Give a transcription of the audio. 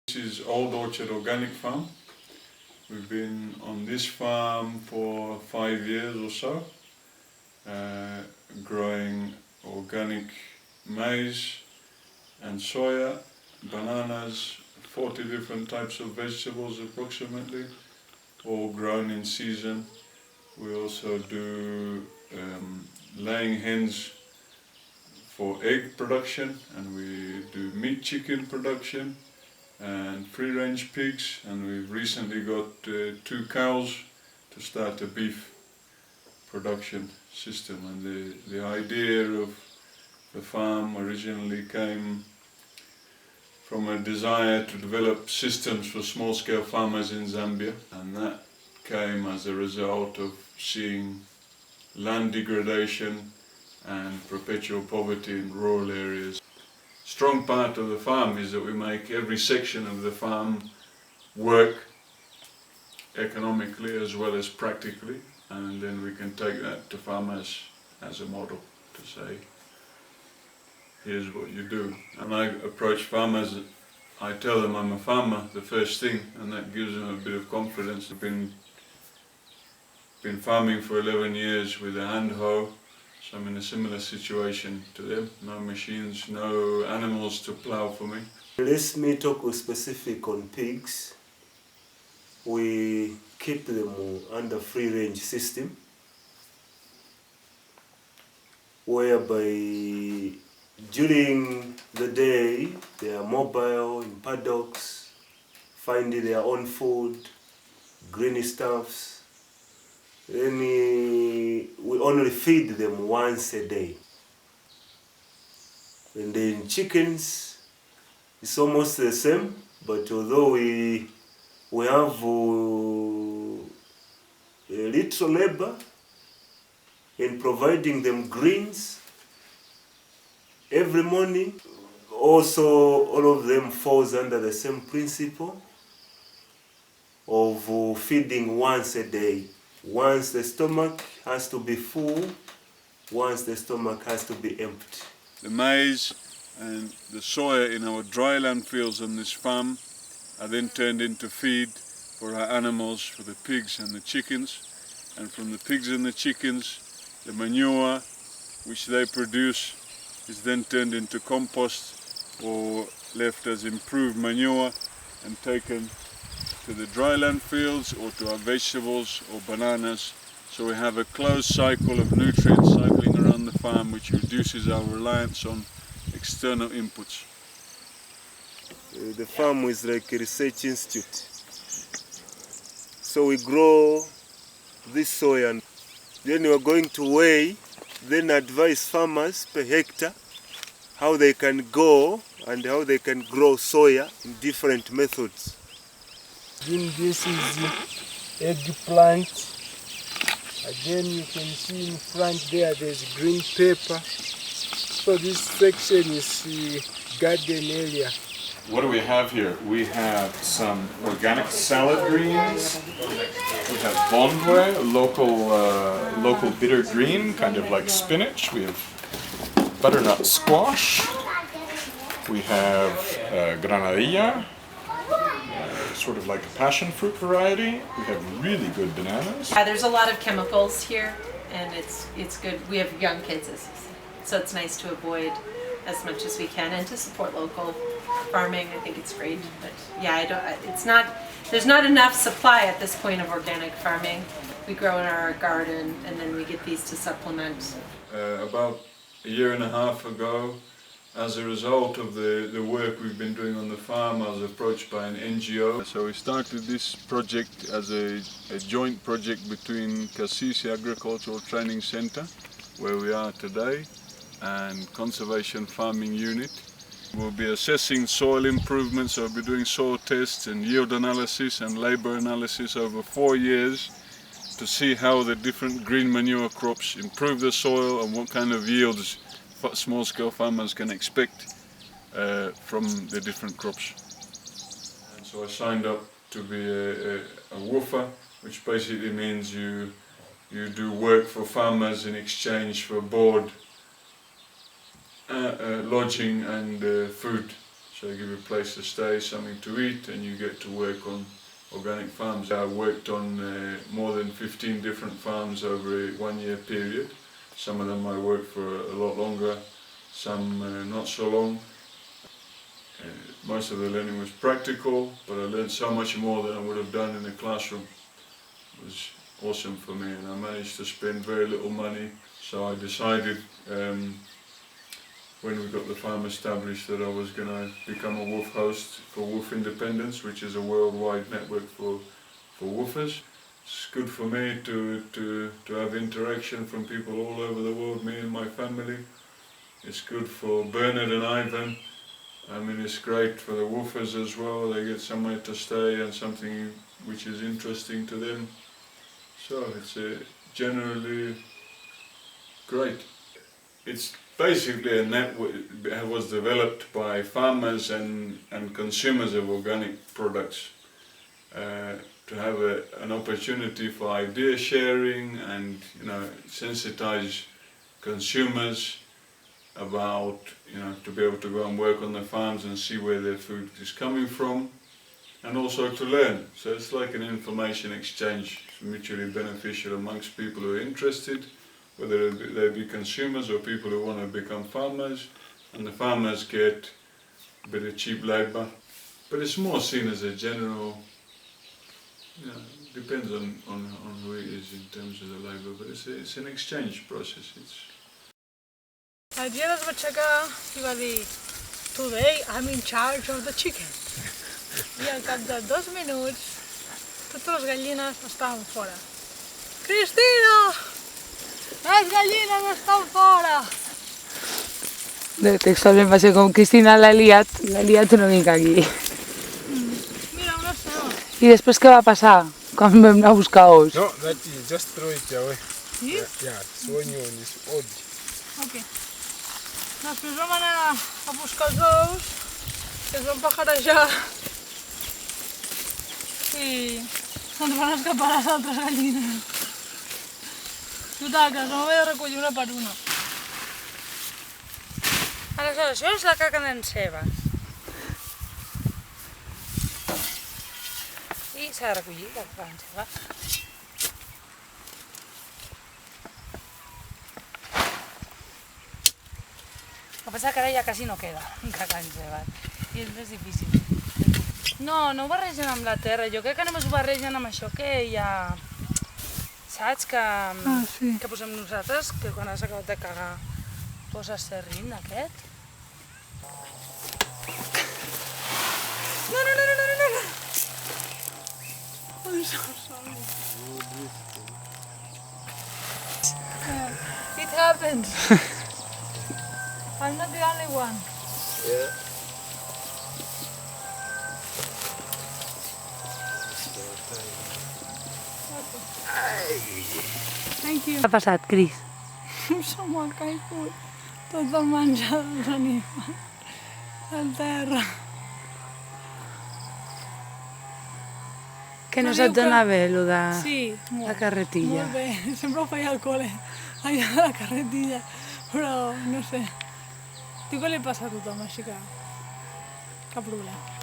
This is Old Orchard Organic Farm. We've been on this farm for 5 years or so, growing organic maize and soya, bananas, 40 different types of vegetables approximately, all grown in season. We also do laying hens for egg production, and we do meat chicken production and free-range pigs, and we've recently got 2 cows to start a beef production system. And the idea of the farm originally came from a desire to develop systems for small-scale farmers in Zambia, and that came as a result of seeing land degradation and perpetual poverty in rural areas. Strong part of the farm is that we make every section of the farm work economically as well as practically, and then we can take that to farmers as a model to say, here's what you do. And I approach farmers, I tell them I'm a farmer the first thing, and that gives them a bit of confidence. I've been farming for 11 years with a hand hoe, so I'm in a similar situation to them. No machines, no animals to plow for me. Let me talk specific on pigs. We keep them under free range system, whereby during the day they are mobile in paddocks, finding their own food, green stuffs. Then we only feed them once a day. And then chickens, it's almost the same, but although we have a little labor in providing them greens every morning, also all of them falls under the same principle of feeding once a day. Once the stomach has to be full, once the stomach has to be empty. The maize and the soya in our dryland fields on this farm are then turned into feed for our animals, for the pigs and the chickens. And from the pigs and the chickens, the manure which they produce is then turned into compost or left as improved manure and taken to the dryland fields or to our vegetables or bananas. So we have a closed cycle of nutrients cycling around the farm, which reduces our reliance on external inputs. The farm is like a research institute. So we grow this soya, and then we are going to weigh, then advise farmers per hectare how they can go and how they can grow soya in different methods. Then this is eggplant. Again, you can see in front there's green pepper. So this section is the garden area. What do we have here? We have some organic salad greens. We have bondwe, local bitter green, kind of like spinach. We have butternut squash. We have granadilla, sort of like a passion fruit variety. We have really good bananas. There's a lot of chemicals here, and it's good. We have young kids, so it's nice to avoid as much as we can and to support local farming. I think it's great, but yeah, there's not enough supply at this point of organic farming. We grow in our garden, and then we get these to supplement. About a year and a half ago, as a result of the work we've been doing on the farm, I was approached by an NGO. So we started this project as a joint project between Kasisi Agricultural Training Center, where we are today, and Conservation Farming Unit. We'll be assessing soil improvements, so we'll be doing soil tests and yield analysis and labor analysis over 4 years to see how the different green manure crops improve the soil and what kind of yields small-scale farmers can expect from the different crops. And so I signed up to be a woofer, which basically means you do work for farmers in exchange for board, lodging and food. So they give you a place to stay, something to eat, and you get to work on organic farms. I worked on more than 15 different farms over a 1-year period. Some of them I worked for a lot longer, some not so long. Most of the learning was practical, but I learned so much more than I would have done in the classroom. It was awesome for me, and I managed to spend very little money. So I decided when we got the farm established that I was going to become a WWOOF host for WWOOF Independence, which is a worldwide network for woofers. It's good for me to have interaction from people all over the world, me and my family. It's good for Bernard and Ivan. I mean, it's great for the woofers as well. They get somewhere to stay and something which is interesting to them. So it's generally great. It's basically a network that was developed by farmers and consumers of organic products to have an opportunity for idea sharing and, you know, sensitize consumers about, you know, to be able to go and work on the farms and see where their food is coming from, and also to learn. So it's like an information exchange, mutually beneficial amongst people who are interested, whether they be consumers or people who want to become farmers, and the farmers get a bit of cheap labour. But it's more seen as a general, you know, depends on who it is in terms of the labour, but it's an exchange process. El dia es va aixecar i va dir "Today I'm in charge of the chicken". I al cap de 2 minuts totes les gallines estaven fora. Cristina! Les gallines estan fora! Textualment va ser com Cristina l'ha liat una mica aquí. Mira, una seva. I després què va passar quan vam anar a buscar ous? No, that is just throw it away. Sí? Yeah, it's when you on this odd. Ok. Després vam anar a buscar els ous, que es van pajarejar i ens van escapar les altres gallines. Total, que ens vam haver de recollir una per una. Aleshores, això és la caca d'en Sebas. I s'ha de recollir la caca d'en Sebas. El que passa que ara ja quasi no queda caca d'en Sebas. I és més difícil. No ho barregen amb la terra. Jo crec que només ho barregen amb això que hi ha... Saps? Que posem nosaltres, que quan has acabat de cagar poses serrín, aquest. No! I'm so sorry. It happens. I'm not the only one. Yeah. Thank you. Què ha passat, Cris? Se m'ha caigut tot el menjar dels animals al terra. Que no No se't diu que- dona bé, allò de Sí, molt. la carretilla. Molt bé, sempre ho feia al col·le, allà a la carretilla, però no sé. Diu que li passa a tothom, així que cap problema.